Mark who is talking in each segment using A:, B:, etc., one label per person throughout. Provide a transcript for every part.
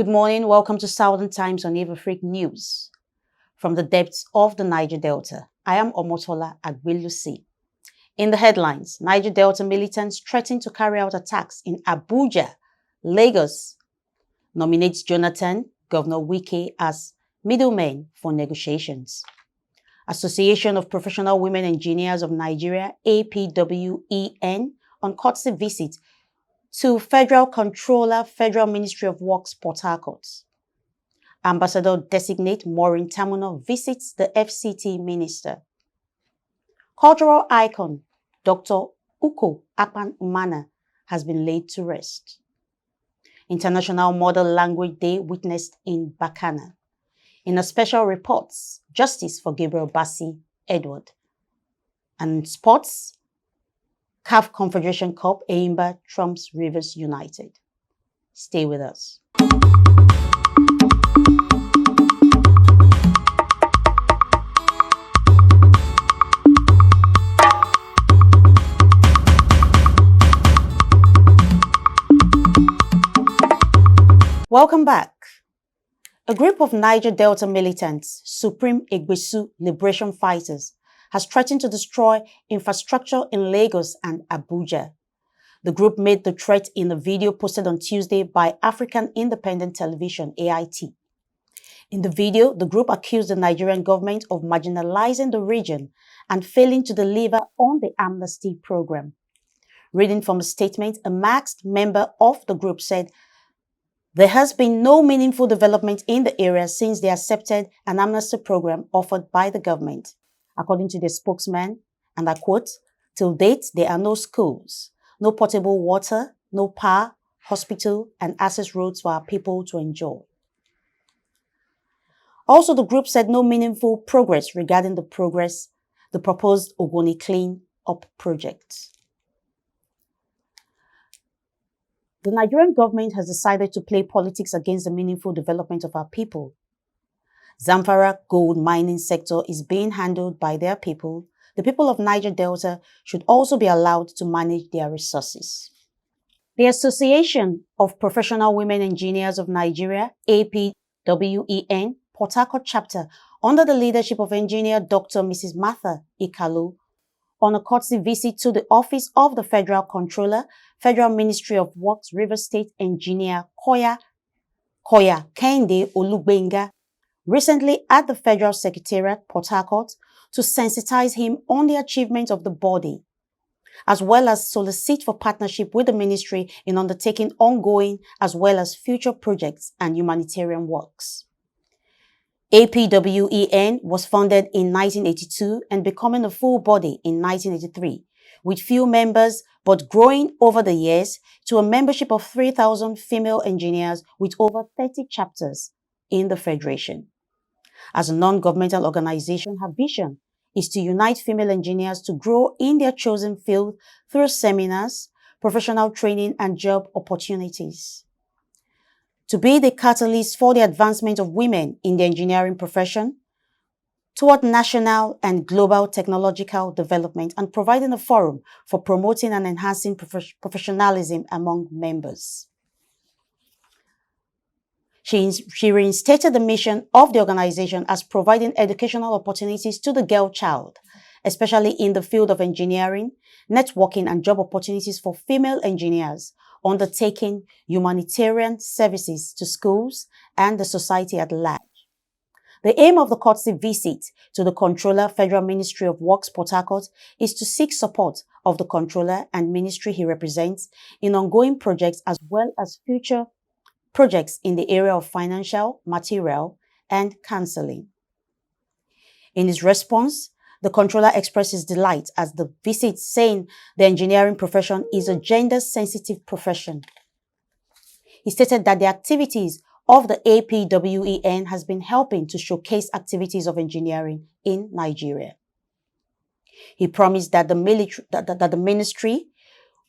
A: Good morning. Welcome to Southerntimes on EveAfrique News. From the depths of the Niger Delta, I am Omotola Agbilusi. In the headlines, Niger Delta militants threaten to carry out attacks in Abuja, Lagos, nominates Jonathan, Governor Wike as middlemen for negotiations. Association of Professional Women Engineers of Nigeria, APWEN, on courtesy visit to Federal Controller, Federal Ministry of Works, Port Harcourt. Ambassador-designate Maureen Tamuno visits the FCT minister. Cultural icon Dr. Uko Akpan Umana has been laid to rest. International Mother Language Day witnessed in Bakana. In a special report, Justice for Gabriel Bassi Edward. And sports, CAF Confederation Cup, Eimba trumps Rivers United. Stay with us. Welcome back. A group of Niger Delta militants, Supreme Egbesu Liberation Fighters, has threatened to destroy infrastructure in Lagos and Abuja. The group made the threat in a video posted on Tuesday by African Independent Television, AIT. In the video, the group accused the Nigerian government of marginalizing the region and failing to deliver on the amnesty program. Reading from a statement, a masked member of the group said, "There has been no meaningful development in the area since they accepted an amnesty program offered by the government." According to the spokesman, and I quote, "Till date, there are no schools, no potable water, no power, hospital, and access roads for our people to enjoy." Also, the group said no meaningful progress regarding the proposed Ogoni Clean Up project. The Nigerian government has decided to play politics against the meaningful development of our people. Zamfara gold mining sector is being handled by their people. The people of Niger Delta should also be allowed to manage their resources. The Association of Professional Women Engineers of Nigeria, APWEN, Port Harcourt chapter, under the leadership of engineer Dr. Mrs. Martha Ikalu, on a courtesy visit to the office of the Federal Controller, Federal Ministry of Works, Rivers State Engineer Koya Kende Olugbenga, recently at the Federal Secretariat, Port Harcourt, to sensitize him on the achievements of the body, as well as solicit for partnership with the ministry in undertaking ongoing as well as future projects and humanitarian works. APWEN was founded in 1982 and becoming a full body in 1983, with few members but growing over the years to a membership of 3,000 female engineers with over 30 chapters in the Federation. As a non-governmental organization, her vision is to unite female engineers to grow in their chosen field through seminars, professional training, and job opportunities. To be the catalyst for the advancement of women in the engineering profession, toward national and global technological development, and providing a forum for promoting and enhancing professionalism among members. She reinstated the mission of the organization as providing educational opportunities to the girl child, especially in the field of engineering, networking, and job opportunities for female engineers, undertaking humanitarian services to schools and the society at large. The aim of the courtesy visit to the Controller, Federal Ministry of Works, Port Harcourt, is to seek support of the Controller and ministry he represents in ongoing projects as well as future projects in the area of financial, material, and counseling. In his response, the Controller expressed his delight at the visit, saying the engineering profession is a gender-sensitive profession. He stated that the activities of the APWEN has been helping to showcase activities of engineering in Nigeria. He promised that the ministry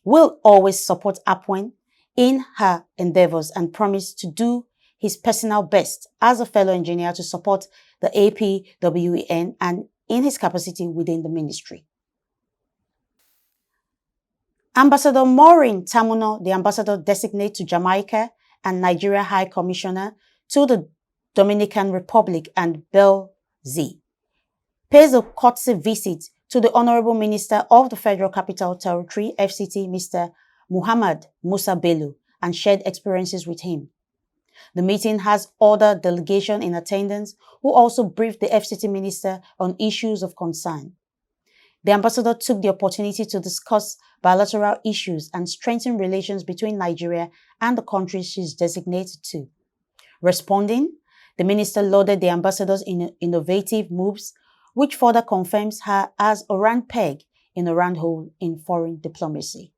A: will always support APWEN in her endeavors and promised to do his personal best as a fellow engineer to support the APWEN and in his capacity within the ministry. Ambassador Maureen Tamuno, the ambassador designate to Jamaica and Nigeria High Commissioner to the Dominican Republic and Belize, pays a courtesy visit to the Honorable Minister of the Federal Capital Territory, FCT, Mr. Muhammad Musa Bello, and shared experiences with him. The meeting has other delegation in attendance who also briefed the FCT Minister on issues of concern. The ambassador took the opportunity to discuss bilateral issues and strengthen relations between Nigeria and the countries she is designated to. Responding, the minister lauded the ambassador's innovative moves, which further confirms her as a round peg in a round hole in foreign diplomacy.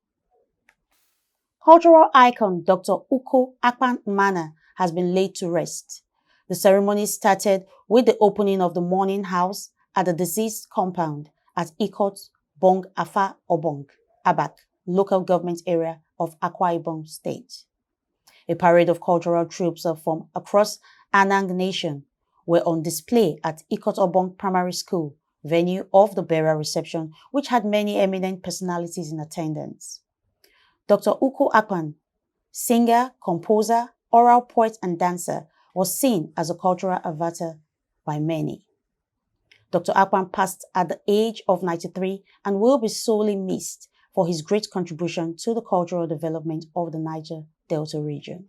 A: Cultural icon Dr. Uko Akpan-Mana has been laid to rest. The ceremony started with the opening of the mourning house at the deceased compound at Ikot Bong Afa Obong, Abak, local government area of Akwa Ibom State. A parade of cultural troops from across Anang Nation were on display at Ikot Obong Primary School, venue of the burial reception, which had many eminent personalities in attendance. Dr. Uko Akpan, singer, composer, oral poet, and dancer, was seen as a cultural avatar by many. Dr. Akpan passed at the age of 93 and will be sorely missed for his great contribution to the cultural development of the Niger Delta region.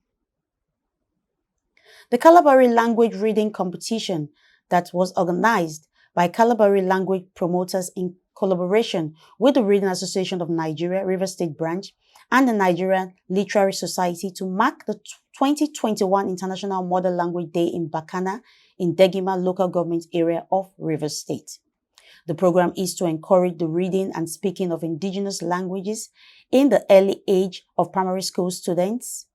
A: The Kalabari language reading competition that was organized by Kalabari language promoters in collaboration with the Reading Association of Nigeria, Rivers State Branch, and the Nigerian Literary Society to mark the 2021 International Mother Language Day in Bakana in Degima local government area of Rivers State. The program is to encourage the reading and speaking of indigenous languages in the early age of primary school students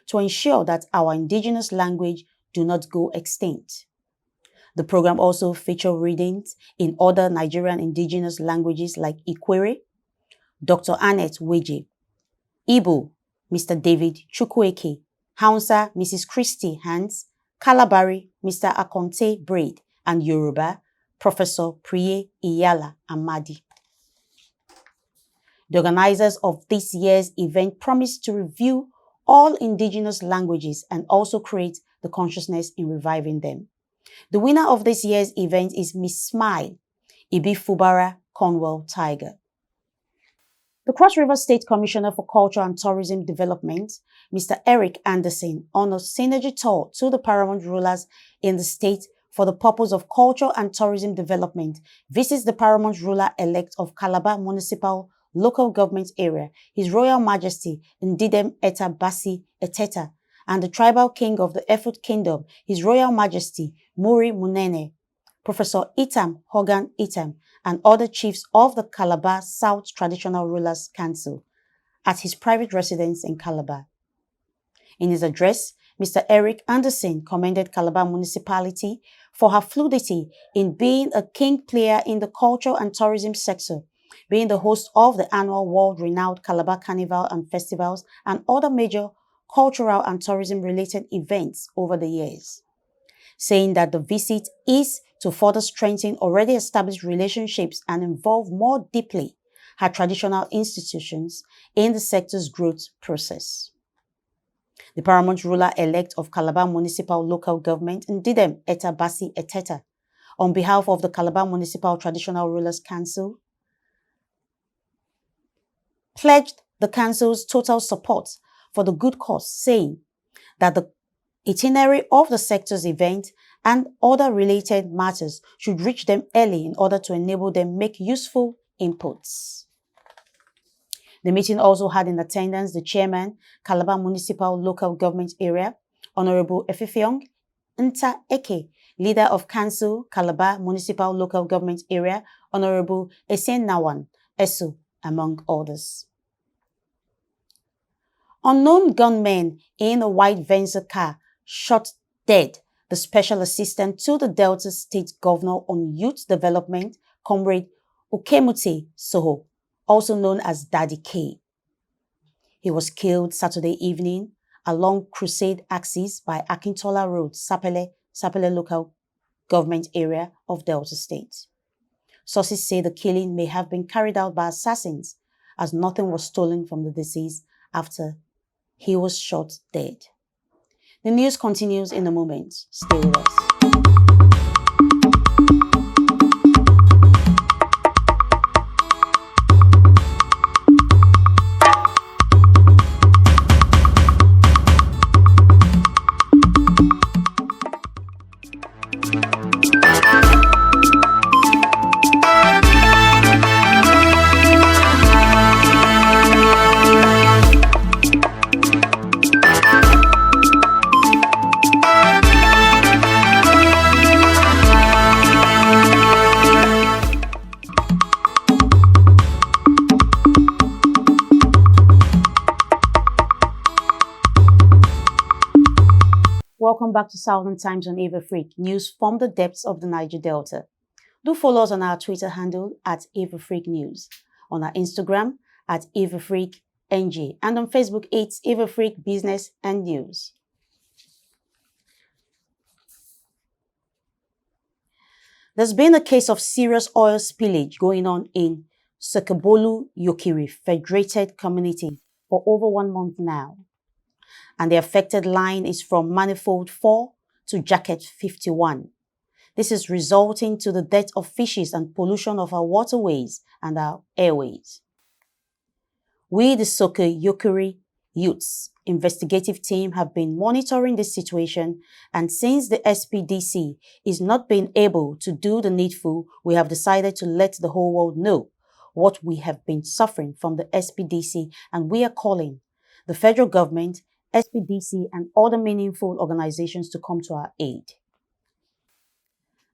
A: to ensure that our indigenous language do not go extinct. The program also features readings in other Nigerian indigenous languages like Ikwere, Dr. Annette Weje, Igbo, Mr. David Chukwueke, Hausa, Mrs. Christy Hans, Kalabari, Mr. Akonte Braid, and Yoruba, Professor Priye Iyala Amadi. The organizers of this year's event promised to review all indigenous languages and also create the consciousness in reviving them. The winner of this year's event is Miss Smile, Ibi Fubara Cornwall Tiger. The Cross River State Commissioner for Culture and Tourism Development, Mr. Eric Anderson, on a synergy tour to the paramount rulers in the state for the purpose of culture and tourism development, visits the paramount ruler-elect of Calabar Municipal Local Government Area, His Royal Majesty Ndidem Eta Basi Eteta, and the tribal king of the Efut Kingdom, His Royal Majesty Muri Munene, Professor Itam Hogan Itam, and other chiefs of the Calabar South Traditional Rulers Council at his private residence in Calabar. In his address, Mr. Eric Anderson commended Calabar Municipality for her fluidity in being a key player in the culture and tourism sector, being the host of the annual world-renowned Calabar Carnival and festivals and other major cultural and tourism-related events over the years, saying that the visit is to further strengthen already established relationships and involve more deeply her traditional institutions in the sector's growth process. The paramount ruler-elect of Calabar Municipal Local Government, Ndidem Eta Basi Eteta, on behalf of the Calabar Municipal Traditional Rulers Council, pledged the council's total support for the good cause, saying that the itinerary of the sector's event and other related matters should reach them early in order to enable them make useful inputs. The meeting also had in attendance the chairman, Calabar Municipal Local Government Area, Honorable Efifeong Nta Eke, leader of Council, Calabar Municipal Local Government Area, Honorable Esen Nawan Esu, among others. Unknown gunmen in a white Venza car shot dead the Special Assistant to the Delta State Governor on Youth Development, Comrade Ukemute Soho, also known as Daddy K. He was killed Saturday evening along Crusade Axis by Akintola Road, Sapele Local Government Area of Delta State. Sources say the killing may have been carried out by assassins, as nothing was stolen from the deceased after he was shot dead. The news continues in a moment. Stay with us. Welcome back to Southerntimes on EveAfrique News from the depths of the Niger Delta. Do follow us on our Twitter handle at EveAfriqueNews, on our Instagram at EveAfriqueNG, and on Facebook it's EveAfrique Business and News. There's been a case of serious oil spillage going on in Sekebolu Yokiri Federated Community for over 1 month now, and the affected line is from Manifold 4 to Jacket 51. This is resulting to the death of fishes and pollution of our waterways and our airways. We, the Soke Yokiri Youths investigative team, have been monitoring this situation, and since the SPDC is not being able to do the needful, we have decided to let the whole world know what we have been suffering from the SPDC, and we are calling the federal government, SPDC, and other meaningful organizations to come to our aid.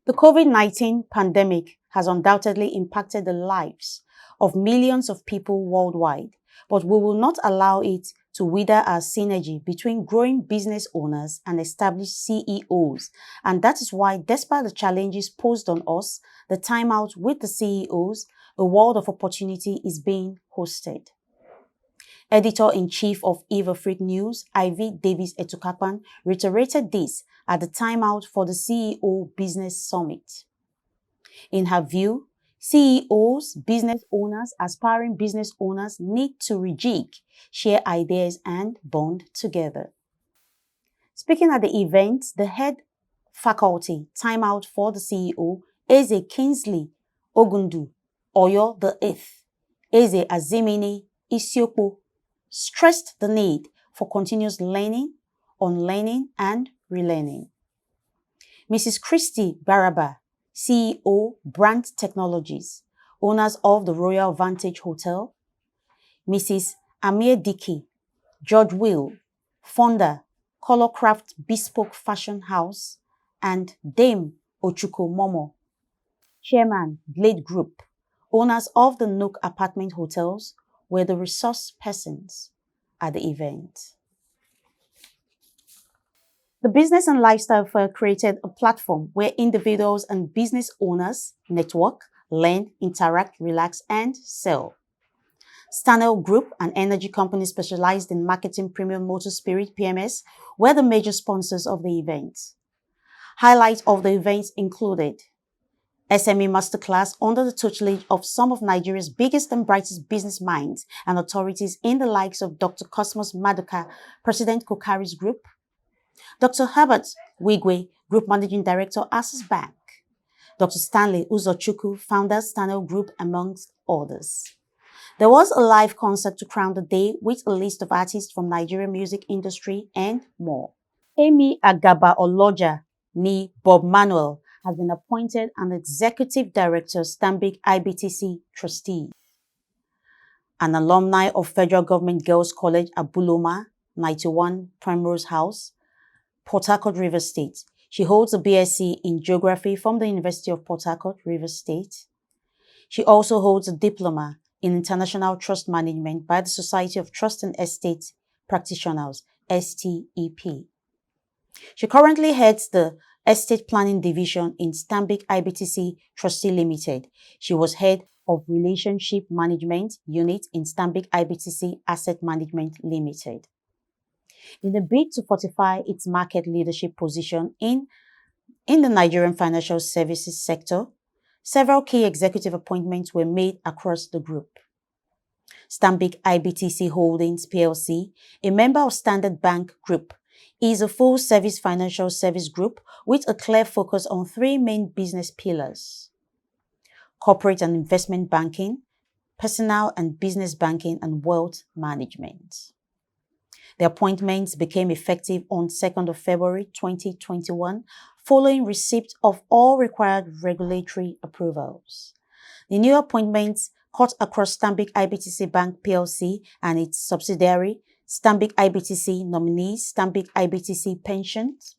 A: The COVID-19 pandemic has undoubtedly impacted the lives of millions of people worldwide, but we will not allow it to wither our synergy between growing business owners and established CEOs. And that is why, despite the challenges posed on us, the Time Out with the CEOs, a world of opportunity, is being hosted. Editor-in-Chief of EveAfrique News, Ivy Davis Etukakpan, reiterated this at the Time Out for the CEO Business Summit. In her view, CEOs, business owners, aspiring business owners need to rejig, share ideas, and bond together. Speaking at the event, the head faculty, Time Out for the CEO, Eze Kingsley Ogundu, Oyo the 8th, Eze Azimini Isiokpo, stressed the need for continuous learning, unlearning, and relearning. Mrs. Christy Baraba, CEO, Brand Technologies, owners of the Royal Vantage Hotel, Mrs. Amir Dickey, George Will, founder, Colorcraft Bespoke Fashion House, and Dame Ochuko Momo, chairman, Blade Group, owners of the Nook Apartment Hotels, were the resource persons at the event. The Business and Lifestyle Fair created a platform where individuals and business owners network, learn, interact, relax, and sell. Stanel Group, an energy company specialized in marketing premium motor spirit (PMS), were the major sponsors of the event. Highlights of the event included SME Masterclass under the tutelage of some of Nigeria's biggest and brightest business minds and authorities in the likes of Dr. Cosmos Maduka, President Kokari's Group, Dr. Herbert Wigwe, Group Managing Director, Access Bank, Dr. Stanley Uzochukwu, founder, Stanel Group, amongst others. There was a live concert to crown the day with a list of artists from Nigerian music industry and more. Amy Agaba Oloja ni Bob Manuel has been appointed an Executive Director, Stanbic IBTC Trustee. An alumni of Federal Government Girls College Abuloma, 91 Primrose House, Port Harcourt, Rivers State. She holds a BSc in Geography from the University of Port Harcourt, Rivers State. She also holds a Diploma in International Trust Management by the Society of Trust and Estate Practitioners, STEP. She currently heads the Estate Planning Division in Stanbic IBTC Trustee Limited. She was head of Relationship Management Unit in Stanbic IBTC Asset Management Limited. In a bid to fortify its market leadership position in the Nigerian financial services sector, several key executive appointments were made across the group. Stanbic IBTC Holdings PLC, a member of Standard Bank Group, is a full-service financial service group with a clear focus on three main business pillars: corporate and investment banking, personal and business banking, and wealth management. The appointments became effective on 2nd of February 2021, following receipt of all required regulatory approvals. The new appointments cut across Stanbic IBTC Bank PLC and its subsidiary, Stanbic IBTC Nominees, Stanbic IBTC Pensions,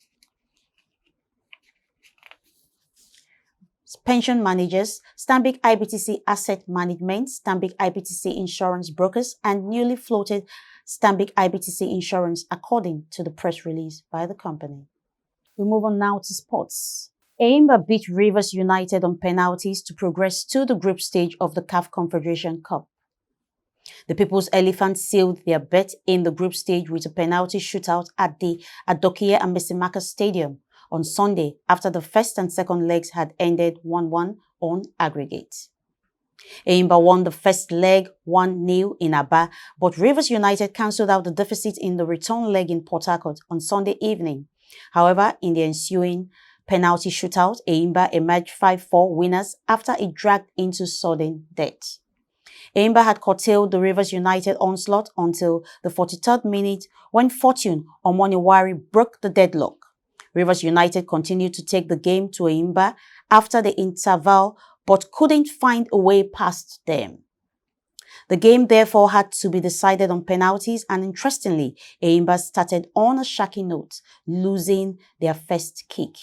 A: Pension Managers, Stanbic IBTC Asset Management, Stanbic IBTC Insurance Brokers, and newly floated Stanbic IBTC Insurance, according to the press release by the company. We move on now to sports. Enyimba beat Rivers United on penalties to progress to the group stage of the CAF Confederation Cup. The People's Elephants sealed their bet in the group stage with a penalty shootout at the Adokia and Mesimaka Stadium on Sunday after the first and second legs had ended 1-1 on aggregate. Enyimba won the first leg 1-0 in Aba, but Rivers United cancelled out the deficit in the return leg in Port Harcourt on Sunday evening. However, in the ensuing penalty shootout, Enyimba emerged 5-4 winners after it dragged into sudden death. Enyimba had curtailed the Rivers United onslaught until the 43rd minute when Fortune Omoniwari broke the deadlock. Rivers United continued to take the game to Enyimba after the interval but couldn't find a way past them. The game therefore had to be decided on penalties, and interestingly, Enyimba started on a shaky note, losing their first kick.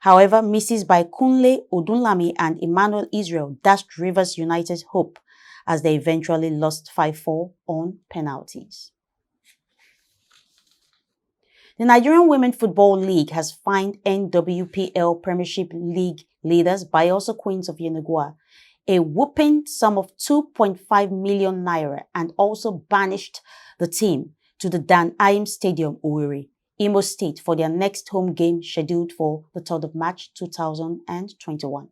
A: However, misses by Kunle Odunlami and Emmanuel Israel dashed Rivers United's hope as they eventually lost 5-4 on penalties. The Nigerian Women Football League has fined NWPL Premiership League leaders Bayelsa Queens of Yenagoa a whopping sum of 2.5 million naira and also banished the team to the Dan Ayim Stadium, Owerri, Imo State, for their next home game scheduled for the 3rd of March 2021.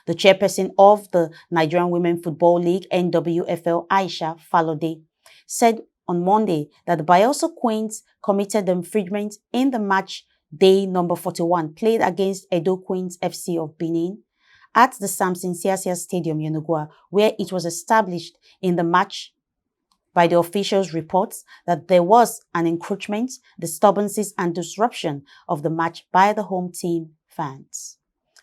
A: The chairperson of the Nigerian Women Football League, NWFL, Aisha Falode, said on Monday that the Bayelsa Queens committed the infringement in the match day number 41 played against Edo Queens FC of Benin at the Samson Siasia Stadium, Yenagoa, where it was established in the match by the officials' reports that there was an encroachment, disturbances, and disruption of the match by the home team fans.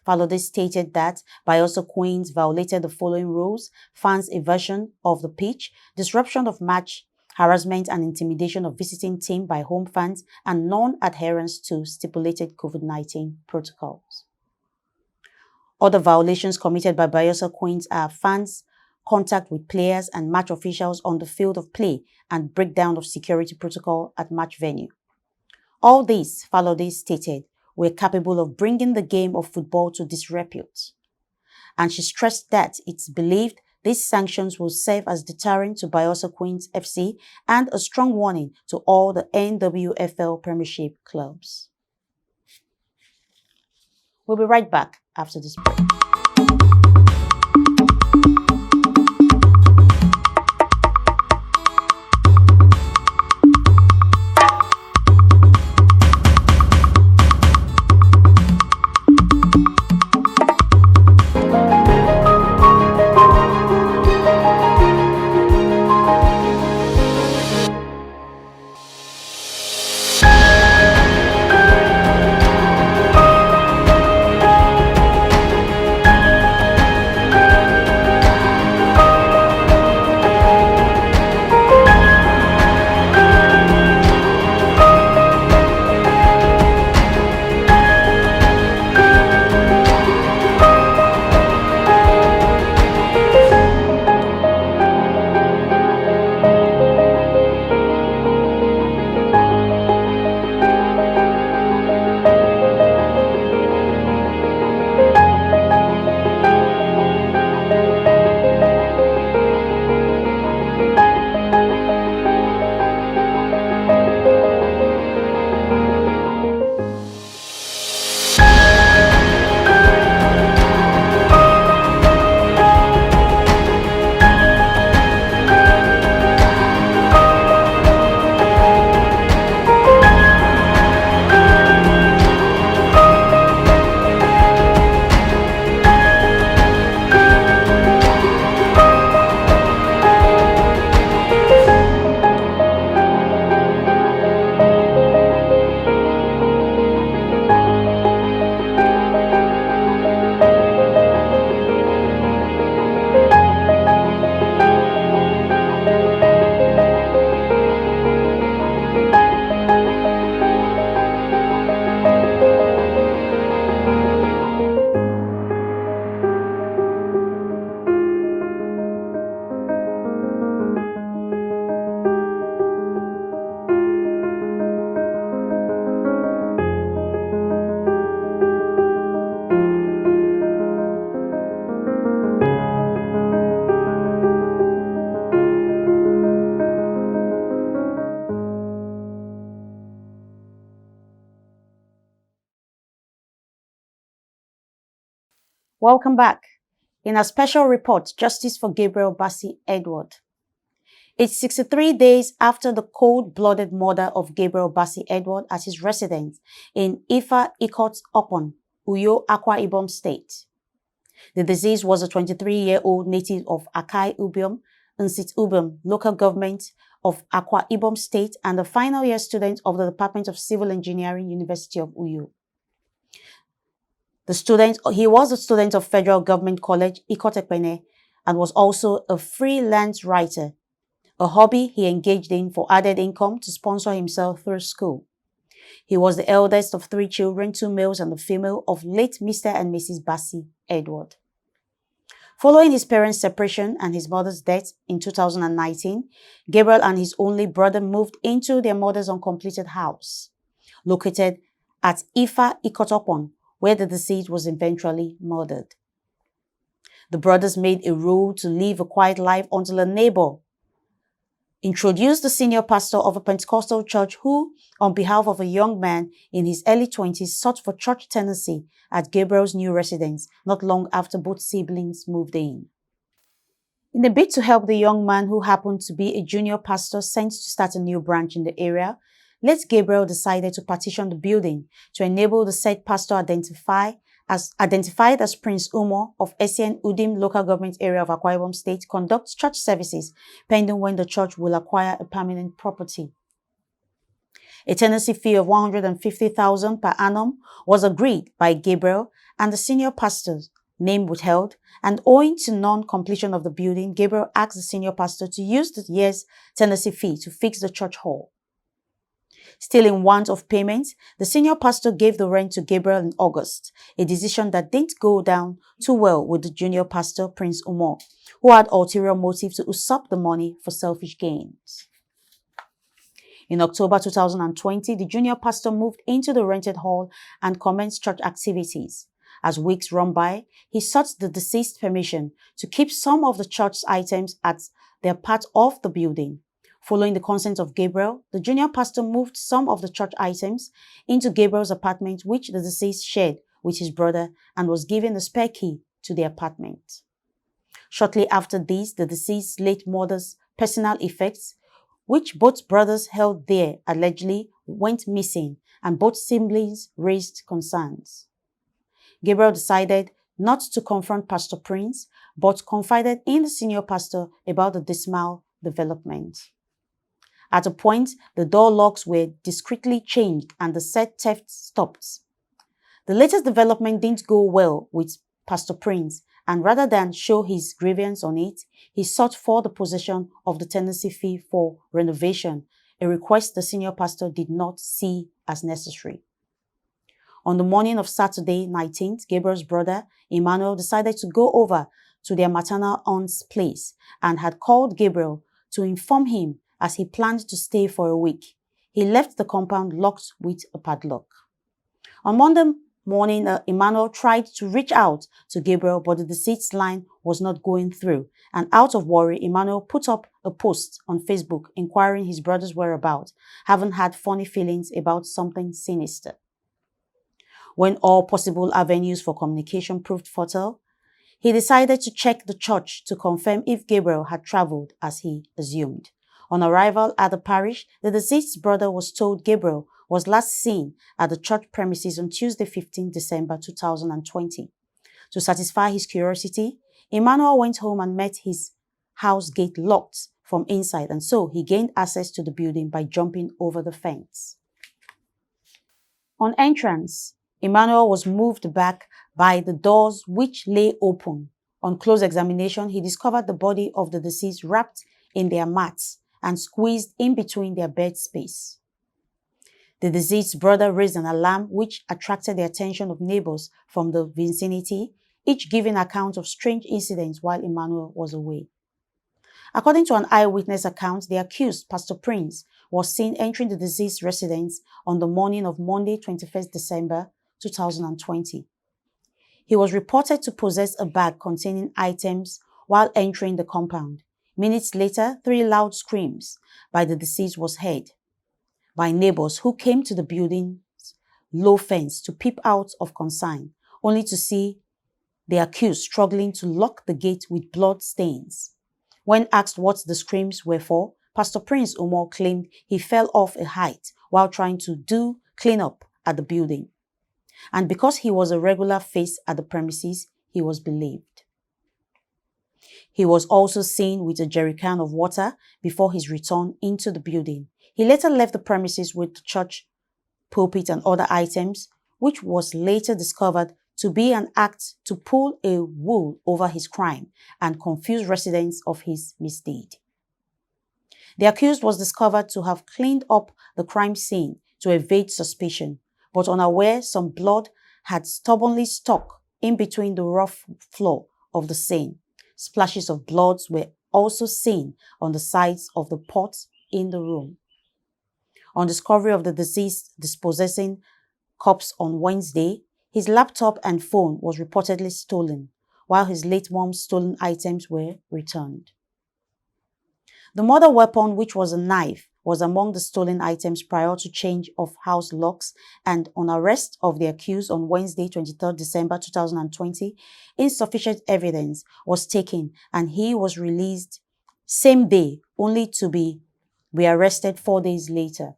A: Falode stated that Bayelsa Queens violated the following rules: fans' evasion of the pitch, disruption of match, harassment and intimidation of visiting team by home fans, and non-adherence to stipulated COVID-19 protocols. Other violations committed by Bayelsa Queens are fans' contact with players and match officials on the field of play and breakdown of security protocol at match venue. All these, Falode stated, were capable of bringing the game of football to disrepute. And she stressed that it's believed these sanctions will serve as deterrent to Bayelsa Queens FC and a strong warning to all the NWFL Premiership clubs. We'll be right back after this break. Welcome back. In a special report, Justice for Gabriel Bassi Edward. It's 63 days after the cold-blooded murder of Gabriel Bassi Edward at his residence in EveAfrique News, Uyo, Akwa Ibom State. The deceased was a 23-year-old native of Akai Ubom, Nsit Ubom, local government of Akwa Ibom State, and a final-year student of the Department of Civil Engineering, University of Uyo. He was a student of Federal Government College, Ikotekpene, and was also a freelance writer, a hobby he engaged in for added income to sponsor himself through school. He was the eldest of 3 children, 2 males and a female, of late Mr. and Mrs. Bassi Edward. Following his parents' separation and his mother's death in 2019, Gabriel and his only brother moved into their mother's uncompleted house, located at EveAfrique News, where the deceased was eventually murdered. The brothers made a rule to live a quiet life until a neighbor introduced the senior pastor of a Pentecostal church who, on behalf of a young man in his early 20s, sought for church tenancy at Gabriel's new residence not long after both siblings moved in. In a bid to help the young man, who happened to be a junior pastor sent to start a new branch in the area, late Gabriel decided to partition the building to enable the said pastor identified as Prince Umo of Essien Udim local government area of Akwa Ibom State conduct church services pending when the church will acquire a permanent property. A tenancy fee of 150,000 per annum was agreed by Gabriel and the senior pastor's name withheld, and owing to non-completion of the building, Gabriel asked the senior pastor to use the year's tenancy fee to fix the church hall. Still in want of payment, the senior pastor gave the rent to Gabriel in August, a decision that didn't go down too well with the junior pastor, Prince Umo, who had ulterior motive to usurp the money for selfish gains. In October 2020, the junior pastor moved into the rented hall and commenced church activities. As weeks run by, he sought the deceased permission to keep some of the church items at their part of the building. Following the consent of Gabriel, the junior pastor moved some of the church items into Gabriel's apartment, which the deceased shared with his brother, and was given a spare key to the apartment. Shortly after this, the deceased's late mother's personal effects, which both brothers held there, allegedly went missing, and both siblings raised concerns. Gabriel decided not to confront Pastor Prince, but confided in the senior pastor about the dismal development. At a point, the door locks were discreetly changed and the said theft stopped. The latest development didn't go well with Pastor Prince, and rather than show his grievance on it, he sought for the possession of the tenancy fee for renovation, a request the senior pastor did not see as necessary. On the morning of Saturday 19th, Gabriel's brother, Emmanuel, decided to go over to their maternal aunt's place and had called Gabriel to inform him as he planned to stay for a week. He left the compound locked with a padlock. On Monday morning, Emmanuel tried to reach out to Gabriel, but the deceased's line was not going through, and out of worry, Emmanuel put up a post on Facebook inquiring his brother's whereabouts, having had funny feelings about something sinister. When all possible avenues for communication proved fertile, he decided to check the church to confirm if Gabriel had traveled as he assumed. On arrival at the parish, the deceased's brother was told Gabriel was last seen at the church premises on Tuesday, 15 December 2020. To satisfy his curiosity, Emmanuel went home and met his house gate locked from inside, and so he gained access to the building by jumping over the fence. On entrance, Emmanuel was moved back by the doors which lay open. On close examination, he discovered the body of the deceased wrapped in their mats and squeezed in between their bed space. The deceased's brother raised an alarm which attracted the attention of neighbors from the vicinity, each giving account of strange incidents while Emmanuel was away. According to an eyewitness account, the accused, Pastor Prince, was seen entering the deceased's residence on the morning of Monday, 21st December 2020. He was reported to possess a bag containing items while entering the compound. Minutes later, 3 loud screams by the deceased was heard by neighbors who came to the building's low fence to peep out of concern, only to see the accused struggling to lock the gate with blood stains. When asked what the screams were for, Pastor Prince Umar claimed he fell off a height while trying to do cleanup at the building. And because he was a regular face at the premises, he was believed. He was also seen with a jerrycan of water before his return into the building. He later left the premises with the church pulpit and other items, which was later discovered to be an act to pull a wool over his crime and confuse residents of his misdeed. The accused was discovered to have cleaned up the crime scene to evade suspicion, but unaware some blood had stubbornly stuck in between the rough floor of the scene. Splashes of blood were also seen on the sides of the pots in the room. On discovery of the deceased dispossessing corpse on Wednesday, his laptop and phone was reportedly stolen, while his late mom's stolen items were returned. The murder weapon, which was a knife, was among the stolen items prior to change of house locks, and on arrest of the accused on Wednesday, 23 December 2020, insufficient evidence was taken and he was released same day, only to be rearrested 4 days later.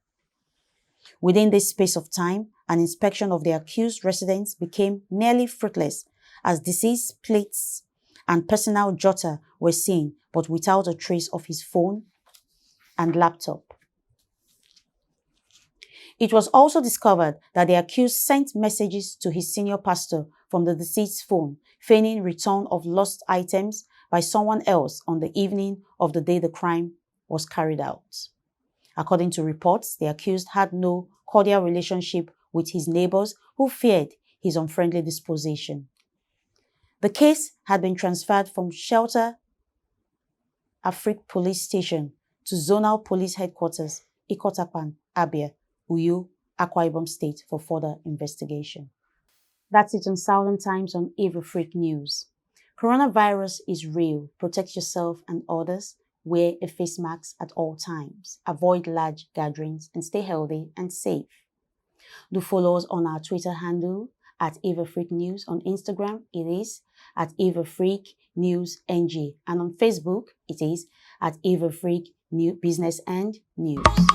A: Within this space of time, an inspection of the accused residence became nearly fruitless, as deceased plates and personal jotter were seen, but without a trace of his phone and laptop. It was also discovered that the accused sent messages to his senior pastor from the deceased's phone, feigning return of lost items by someone else on the evening of the day the crime was carried out. According to reports, the accused had no cordial relationship with his neighbors who feared his unfriendly disposition. The case had been transferred from Shelter Afrique Police Station to Zonal Police Headquarters, Ikotapan, Abia, Uyo, Akwa Ibom State for further investigation. That's it on Southerntimes on EveAfrique News. Coronavirus is real. Protect yourself and others. Wear a face mask at all times. Avoid large gatherings and stay healthy and safe. Do follow us on our Twitter handle at EveAfrique News. On Instagram, it is at EveAfrique News NG. And on Facebook, it is at EveAfrique Business and News.